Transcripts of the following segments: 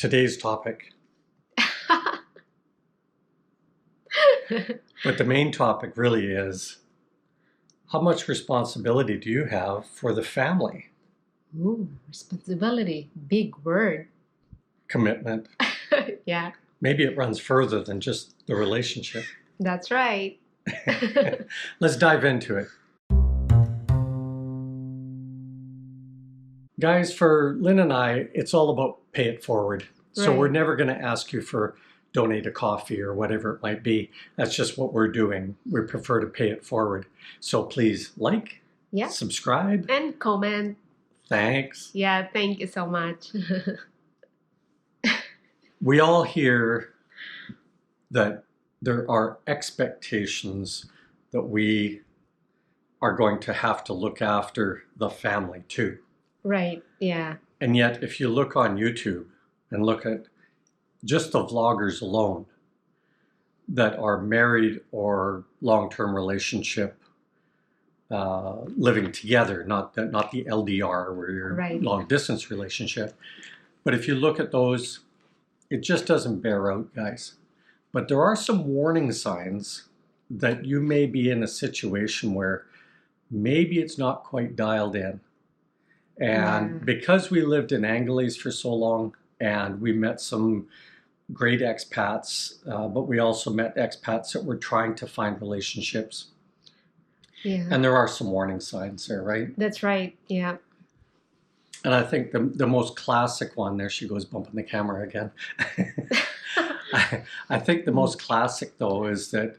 today's topic. But the main topic really is, how much responsibility do you have for the family? Ooh, responsibility. Big word. Commitment. Yeah, Maybe it runs further than just the relationship. that's right. Let's dive into it. Guys, for Lynn and I, it's all about pay it forward. So Right. we're never going to ask you for donate a coffee or whatever it might be. That's just what we're doing. We prefer to pay it forward. So please like, Yeah. subscribe. And comment. Thanks. Yeah, thank you so much. We all hear that there are expectations that we are going to have to look after the family too. Right, yeah. And yet, if you look on YouTube and look at just the vloggers alone that are married or long-term relationship, living together, not the LDR where you're Right. long-distance relationship. But if you look at those, it just doesn't bear out, guys. But there are some warning signs that you may be in a situation where maybe it's not quite dialed in. And because we lived in Angeles for so long and we met some great expats, but we also met expats that were trying to find relationships. Yeah. And there are some warning signs there, right? That's right, yeah. And I think the most classic one, there she goes bumping the camera again. I think the most classic though is that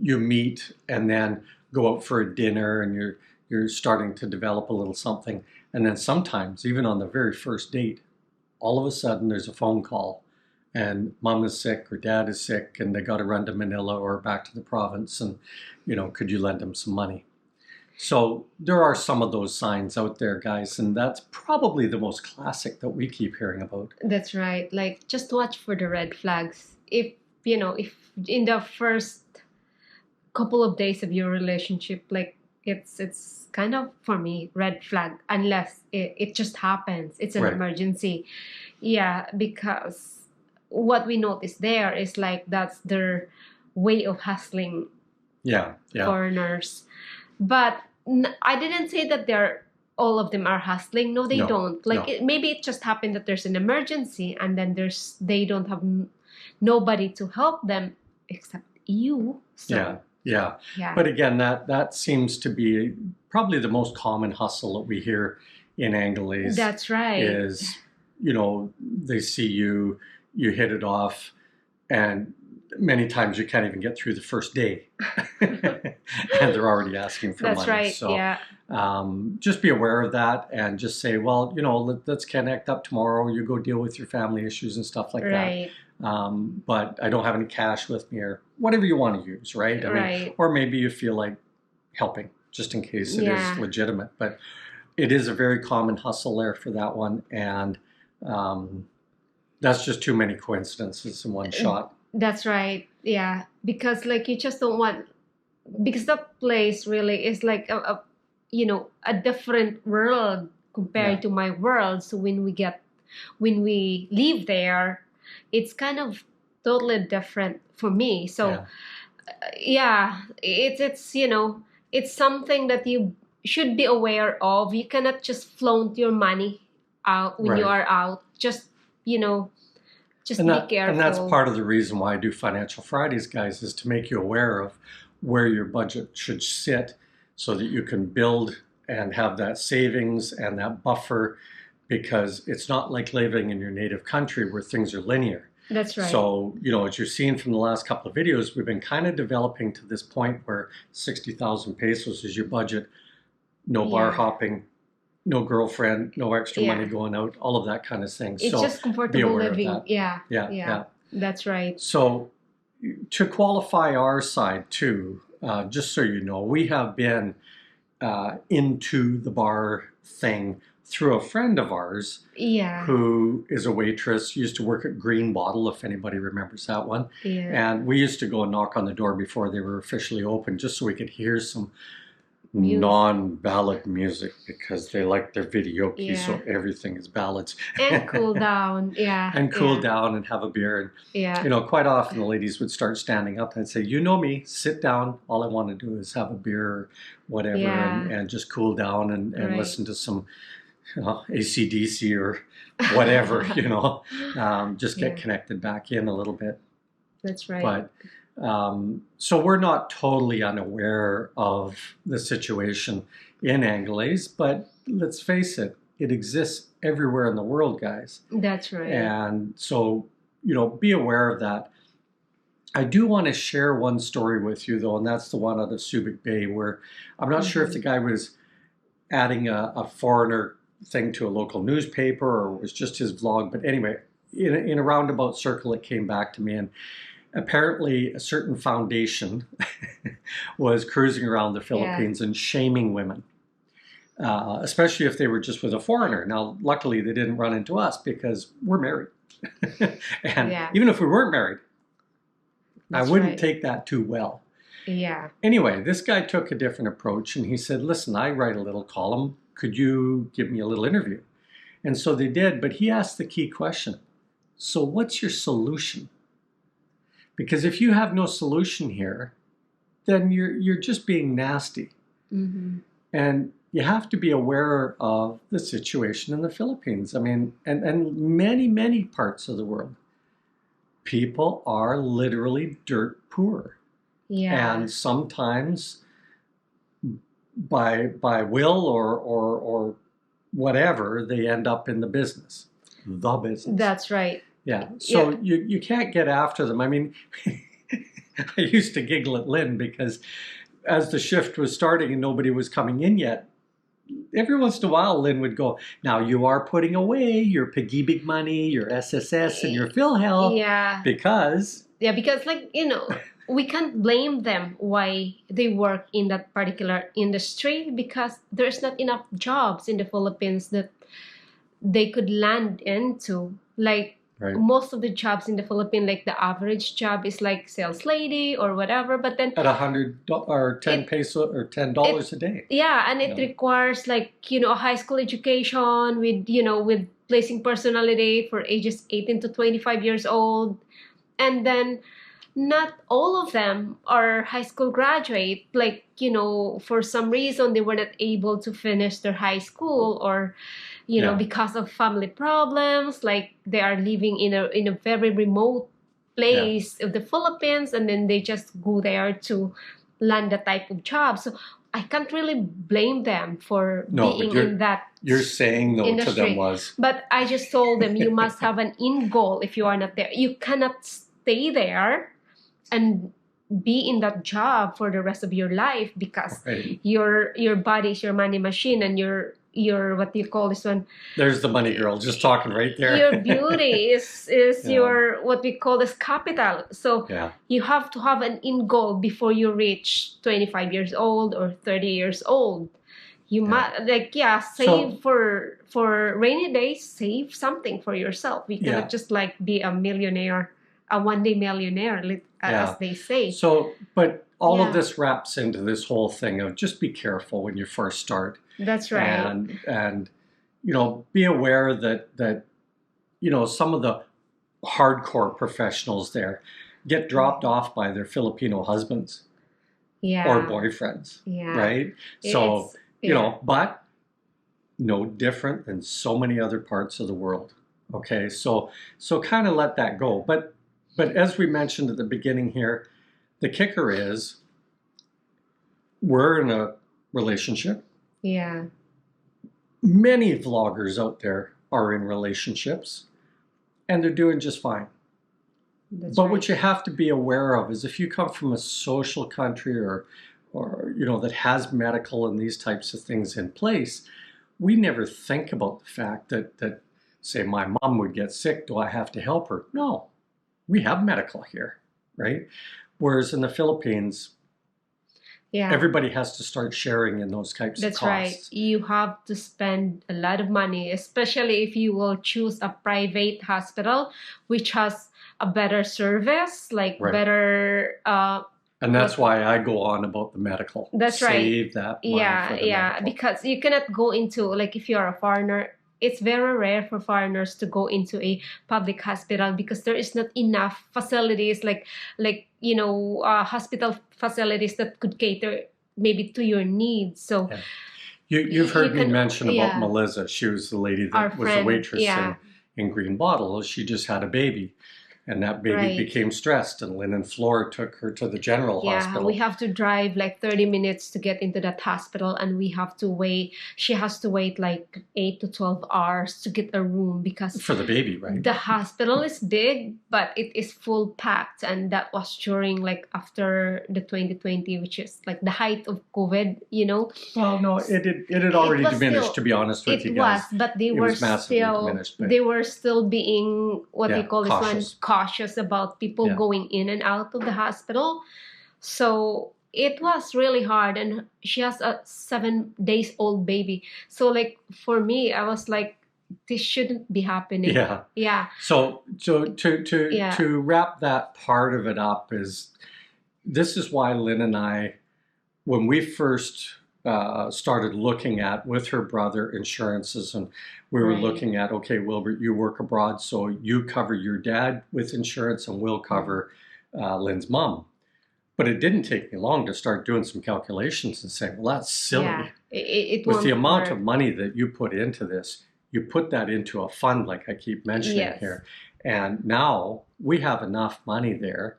you meet and then go out for a dinner and you're starting to develop a little something. And then sometimes, even on the very first date, all of a sudden there's a phone call and mom is sick or dad is sick and they got to run to Manila or back to the province and, you know, could you lend them some money? So there are some of those signs out there, guys, and that's probably the most classic that we keep hearing about. That's right. Like, just watch for the red flags. If in the first couple of days of your relationship, like, it's kind of, for me, red flag, unless it just happens. It's an Right. emergency. Yeah, because what we notice there is like that's their way of hustling Yeah, yeah. foreigners. But I didn't say that all of them are hustling. No, they No, don't. Like no. maybe it just happened that there's an emergency and then they don't have nobody to help them except you. So, Yeah, yeah. yeah. But again, that seems to be probably the most common hustle that we hear in Angeles. That's right. Is, you know, they see you hit it off, and many times you can't even get through the first day. And they're already asking for That's money. right, So yeah. just be aware of that and just say, well, you know, let's connect up tomorrow. You go deal with your family issues and stuff like Right. that. But I don't have any cash with me, or whatever you want to use, right? I mean, Right. or maybe you feel like helping just in case it Yeah. is legitimate. But it is a very common hustle there for that one. And that's just too many coincidences in one shot. That's right. Yeah. Because like you just don't want, because that place really is like a different world compared Yeah. to my world. So when we leave there, it's kind of totally different for me. So Yeah. it's something that you should be aware of. You cannot just flaunt your money out when you Right. are out. Just be careful. And that's part of the reason why I do Financial Fridays, guys, is to make you aware of where your budget should sit so that you can build and have that savings and that buffer, because it's not like living in your native country where things are linear. That's right. So, you know, as you've seen from the last couple of videos, we've been kind of developing to this point where 60,000 pesos is your budget, no bar Yeah. hopping, no girlfriend, no extra Yeah. money going out, all of that kind of thing. It's So just be comfortable aware of living. that. Yeah. Yeah. That's right. So to qualify our side too, just so you know, we have been into the bar thing through a friend of ours Yeah. who is a waitress, used to work at Green Bottle, if anybody remembers that one. Yeah. And we used to go and knock on the door before they were officially open, just so we could hear some non-ballad music because they like their videoke, so Yeah. everything is ballads. And cool down. Yeah. And cool Yeah. down and have a beer. And Yeah. quite often the ladies would start standing up and say, "You know me, sit down. All I want to do is have a beer or whatever, Yeah. and just cool down and Right. listen to some AC/DC or whatever, just get Yeah. connected back in a little bit." That's right. But so we're not totally unaware of the situation in Anglaise, but let's face it, it exists everywhere in the world, guys. That's right. And so, be aware of that. I do want to share one story with you, though, and that's the one out of Subic Bay, where I'm not sure if the guy was adding a foreigner thing to a local newspaper or it was just his vlog. But anyway, in a roundabout circle, it came back to me. And apparently a certain foundation was cruising around the Philippines and shaming women, especially if they were just with a foreigner. Now, luckily, they didn't run into us because we're married. And even if we weren't married, I wouldn't take that too well. Yeah. Anyway, this guy took a different approach and he said, "Listen, I write a little column. Could you give me a little interview?" And so they did, but he asked the key question. So what's your solution? Because if you have no solution here, then you're just being nasty. Mm-hmm. And you have to be aware of the situation in the Philippines. I mean, and many, many parts of the world. People are literally dirt poor. Yeah. And sometimes by will or whatever, they end up in the business. The business. That's right. Yeah, so you can't get after them. I mean, I used to giggle at Lynn because as the shift was starting and nobody was coming in yet, every once in a while Lynn would go, "Now you are putting away your pag-ibig money, your SSS and your PhilHealth." Yeah. Because we can't blame them why they work in that particular industry because there's not enough jobs in the Philippines that they could land into. Like, most of the jobs in the Philippines, like the average job is like sales lady or whatever, but then at $100 or 10 peso or $10 a day. Yeah, and it requires like a high school education with with placing personality for ages 18 to 25 years old, and then not all of them are high school graduate. Like for some reason they were not able to finish their high school or because of family problems, like they are living in a very remote place of the Philippines, and then they just go there to land that type of job. So I can't really blame them for being in that you're saying no industry. To them was. But I just told them you must have an end goal if you are not there. You cannot stay there and be in that job for the rest of your life because your body is your money machine and your what do you call this one? There's the money girl just talking right there. Your beauty is your what we call this capital. So you have to have an end goal before you reach 25 years old or 30 years old. You must save for rainy days. Save something for yourself. You cannot just like be a millionaire, a one-day millionaire, as they say. So, but all of this wraps into this whole thing of just be careful when you first start. That's right. And be aware that some of the hardcore professionals there get dropped off by their Filipino husbands or boyfriends, right? So, but no different than so many other parts of the world. Okay, so kind of let that go. But as we mentioned at the beginning here, the kicker is we're in a relationship. Yeah. Many vloggers out there are in relationships and they're doing just fine. But what you have to be aware of is if you come from a social country or that has medical and these types of things in place, we never think about the fact that say my mom would get sick, do I have to help her? No, we have medical here, right? Whereas in the Philippines, everybody has to start sharing in those types of costs. That's right. You have to spend a lot of money, especially if you will choose a private hospital, which has a better service, like better And that's why I go on about the medical. That's right. Save that money Yeah, for the yeah, medical. because you cannot go into, like, if you're a foreigner, it's very rare for foreigners to go into a public hospital because there is not enough facilities, like hospital facilities that could cater maybe to your needs. So Yeah. You've heard me can, mention about yeah, Melissa. She was the lady our that was the friend, waitress yeah, in Green Bottle. She just had a baby. And that baby right. became stressed, and Lynn and Flora took her to the general Yeah, hospital. we have to drive like 30 minutes to get into that hospital, and we have to wait. She has to wait like 8 to 12 hours to get a room because For the baby, right? the hospital is big, but it is full packed. And that was during, like, after the 2020, which is like the height of COVID, Well, no, it had already was diminished, still- to be honest with you It guys. was, but they It were was massively still diminished, but- they were still being, what do Yeah, you call this one, cautious. cautious about people Yeah. going in and out of the hospital. So it was really hard, and she has a 7 days old baby. So, like, for me, I was like, this shouldn't be happening. Yeah. Yeah. So Yeah. to wrap that part of it up is, this is why Lynn and I, when we first started looking at, with her brother, insurances, and we were Right. looking at, okay, Wilbert, you work abroad, so you cover your dad with insurance and we'll cover Lynn's mom. But it didn't take me long to start doing some calculations and saying, well, that's silly. Yeah. It With the won't amount work. of money that you put into this, you put that into a fund, like I keep mentioning Yes. here. And now we have enough money there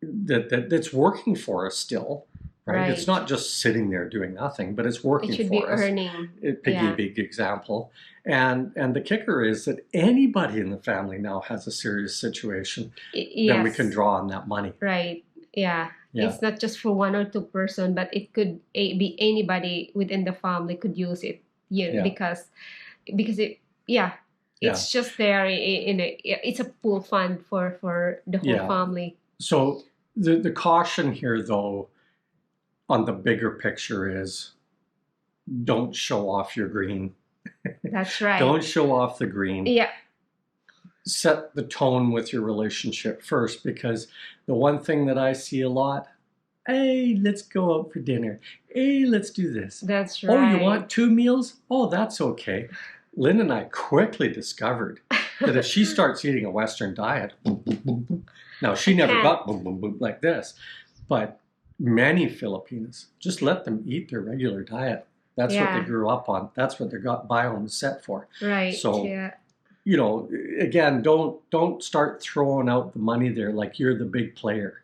that's working for us still, right? It's Right. not just sitting there doing nothing, but it's working It should for be us. earning. Piggy, Yeah. big example. And the kicker is that anybody in the family now has a serious situation, Yes. then we can draw on that money. Right. Yeah. Yeah. It's not just for one or two person, but it could be anybody within the family could use it. Yeah. Because it, yeah, it's just there it's a pool fund for the whole Yeah. family. So the caution here, though, on the bigger picture is, don't show off your green. That's right. Don't show off the green. Yeah. Set the tone with your relationship first, because the one thing that I see a lot, hey, let's go out for dinner. Hey, let's do this. That's right. Oh, you want 2 meals? Oh, that's okay. Lynn and I quickly discovered that if she starts eating a Western diet, boom, boom, boom, boom. Now, she never got boom, boom, boom like this, but many Filipinos, just let them eat their regular diet. That's what they grew up on. That's what their biome is set for. Right. So, yeah. Again, don't start throwing out the money there like you're the big player.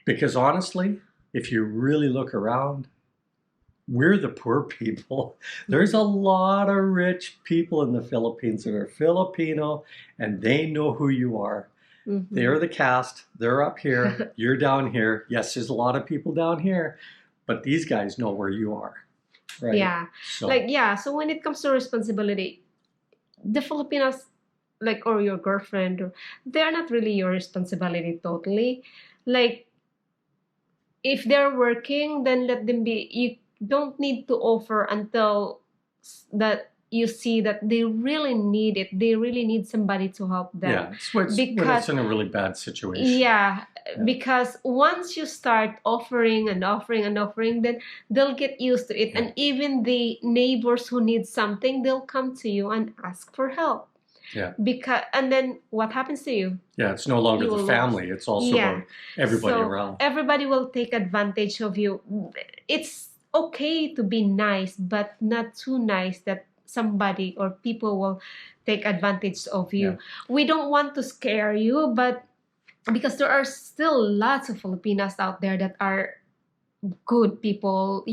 Because honestly, if you really look around, we're the poor people. There's a lot of rich people in the Philippines that are Filipino, and they know who you are. Mm-hmm. They're the cast. They're up here. You're down here. Yes, there's a lot of people down here, but these guys know where you are. Right? Yeah. So, So when it comes to responsibility, the Filipinos, like, or your girlfriend, they're not really your responsibility totally. Like, if they're working, then let them be. You don't need to offer until that you see that they really need it. They really need somebody to help them. yeah, when it's in a really bad situation. Yeah, because once you start offering and offering and offering, then they'll get used to it. Yeah. And even the neighbors who need something, they'll come to you and ask for help. Yeah. And then what happens to you? Yeah, it's no longer the family. It's also about everybody around. Everybody will take advantage of you. It's okay to be nice, but not too nice that somebody or people will take advantage of you. Yeah. We don't want to scare you, but because there are still lots of Filipinas out there that are good people,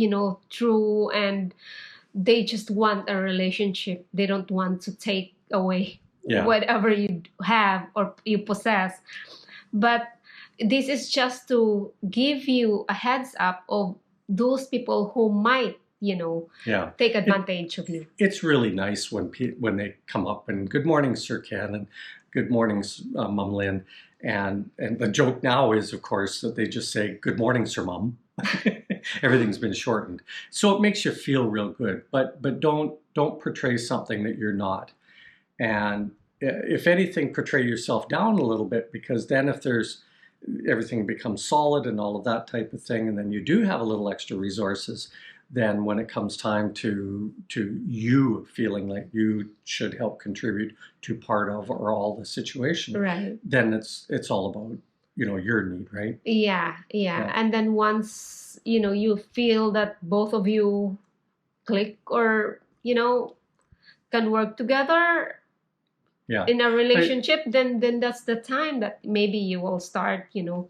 true, and they just want a relationship. They don't want to take away whatever you have or you possess. But this is just to give you a heads up of those people who might, take advantage of you. It's really nice when they come up and, good morning, Sir Ken, and good morning, Mum Lynn. And the joke now is, of course, that they just say, good morning, Sir Mum. Everything's been shortened. So it makes you feel real good. But don't portray something that you're not. And if anything, portray yourself down a little bit, because then if there's everything becomes solid and all of that type of thing, and then you do have a little extra resources, then when it comes time to you feeling like you should help contribute to part of or all the situation, Right. then it's all about, you know, your need, right? Yeah, yeah. Yeah. And then once, you know, you feel that both of you click or, you know, can work together Yeah. in a relationship, then that's the time that maybe you will start, you know,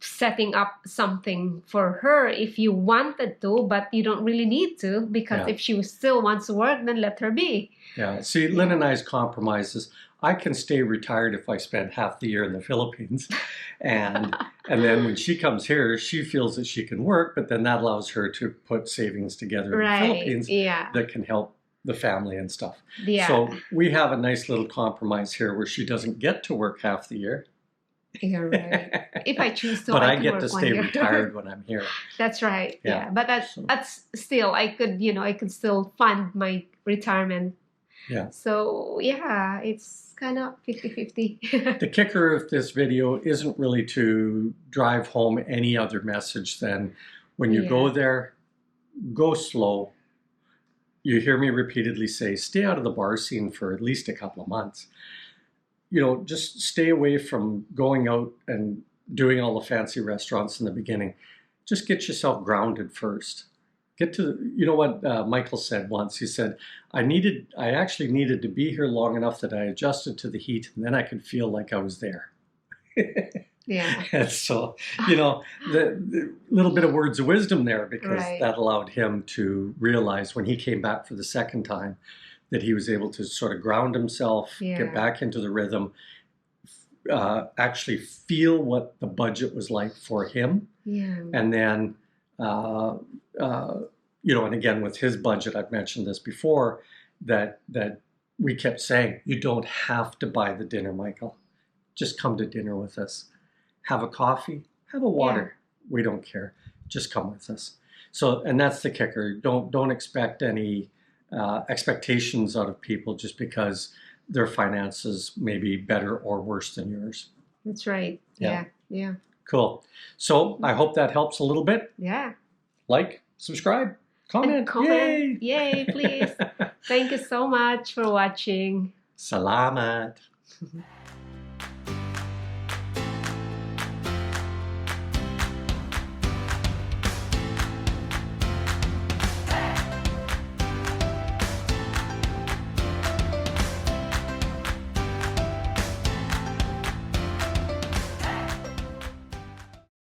setting up something for her if you wanted to, but you don't really need to, because Yeah. if she still wants to work, then let her be. Yeah. See, Lynn and I's compromise is I can stay retired if I spend half the year in the Philippines. And then when she comes here, she feels that she can work, but then that allows her to put savings together in the Right. Philippines Yeah. that can help the family and stuff. Yeah. So we have a nice little compromise here where she doesn't get to work half the year. You're right. If I choose to, But I can get work to 1 stay year. retired when I'm here. That's right. Yeah. Yeah. But that's still, I could, you know, I could still fund my retirement. Yeah. So yeah, it's kind of 50-50. The kicker of this video isn't really to drive home any other message than when you go there, go slow. You hear me repeatedly say, stay out of the bar scene for at least a couple of months. You know, just stay away from going out and doing all the fancy restaurants in the beginning. Just get yourself grounded first. Get to, you know what Michael said once? He said, I actually needed to be here long enough that I adjusted to the heat, and then I could feel like I was there. Yeah. And so, you know, the little bit of words of wisdom there, because that allowed him to realize when he came back for the second time that he was able to sort of ground himself, get back into the rhythm, actually feel what the budget was like for him. Yeah. And then, you know, and again, with his budget, I've mentioned this before, that we kept saying, you don't have to buy the dinner, Michael. Just come to dinner with us. Have a coffee, have a water. We don't care. Just come with us. So, and that's the kicker. Don't expect any expectations out of people just because their finances may be better or worse than yours. That's right. Yeah. Yeah. Cool. So I hope that helps a little bit. Yeah. Like, subscribe, comment. Yay! Yay, please. Thank you so much for watching. Salamat.